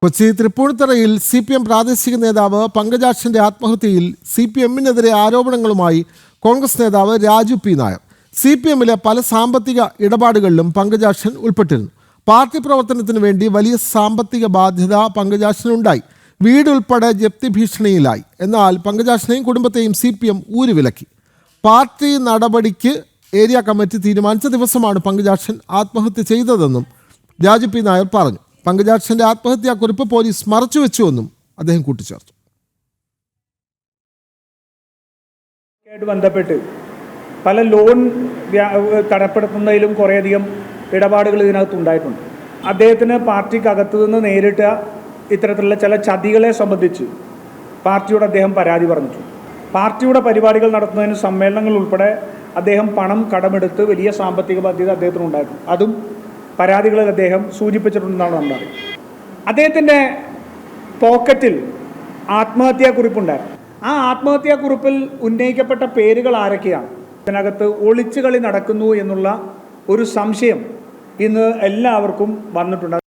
Kochi തൃപ്പൂണിത്തുറയിൽ CPM പ്രാദേശിക നേതാവ് പങ്കജാക്ഷന്റെ ആത്മഹത്യയിൽ CPMനെതിരെ ആരോപണങ്ങളുമായി കോൺഗ്രസ് നേതാവ് രാജു പി നായർ. CPMലെ പല സാമ്പത്തിക ഇടപാടുകളിലും പങ്കജാക്ഷൻ ഉൾപ്പെട്ടിരുന്നു. പാർട്ടി പ്രവർത്തനത്തിന് വേണ്ടി വലിയ സാമ്പത്തിക ബാധ്യത പങ്കജാക്ഷനുണ്ടായി. വീട് ഉൾപ്പെടെ ജപ്തി ഭീഷണിയിലായി. എന്നാൽ പങ്കജാക്ഷനെയും കുടുംബത്തെയും CPM ഊരുവിലക്കി. പാർട്ടി നടപടിക്ക് ഏരിയ കമ്മിറ്റി തീരുമാനിച്ച ദിവസമാണ് പങ്കജാക്ഷൻ ആത്മഹത്യ ചെയ്തതെന്നും രാജു പി നായർ പറഞ്ഞു. പങ്കജാക്ഷന്റെ ആത്മഹത്യാക്കുറിപ്പ് പോലീസ് മറച്ചുവെച്ചുവെന്നും അദ്ദേഹം കൂട്ടിച്ചേർത്തു. ബന്ധപ്പെട്ട് പല ലോൺ തടപ്പെടുത്തുന്നതിലും കുറേയധികം ഇടപാടുകൾ ഇതിനകത്ത് ഉണ്ടായിട്ടുണ്ട്. അദ്ദേഹത്തിന് പാർട്ടിക്കകത്തു നിന്ന് നേരിട്ട ഇത്തരത്തിലുള്ള ചില ചതികളെ സംബന്ധിച്ച് പാർട്ടിയോട് അദ്ദേഹം പരാതി പറഞ്ഞിട്ടുണ്ട്. പാർട്ടിയുടെ പരിപാടികൾ നടത്തുന്നതിന് സമ്മേളനങ്ങൾ ഉൾപ്പെടെ അദ്ദേഹം പണം കടമെടുത്ത് വലിയ സാമ്പത്തിക ബാധ്യത അദ്ദേഹത്തിന് ഉണ്ടായിട്ടുണ്ട്. അതും പരാതികളിൽ അദ്ദേഹം സൂചിപ്പിച്ചിട്ടുണ്ടെന്നാണ് നമ്മളറിയുന്നത്. അദ്ദേഹത്തിൻ്റെ പോക്കറ്റിൽ ആത്മഹത്യാക്കുറിപ്പുണ്ടായിരുന്നു. ആ ആത്മഹത്യാക്കുറിപ്പിൽ ഉന്നയിക്കപ്പെട്ട പേരുകൾ ആരൊക്കെയാണ്? ഇതിനകത്ത് ഒളിച്ചുകളി നടക്കുന്നു എന്നുള്ള ഒരു സംശയം ഇന്ന് എല്ലാവർക്കും വന്നിട്ടുണ്ട്.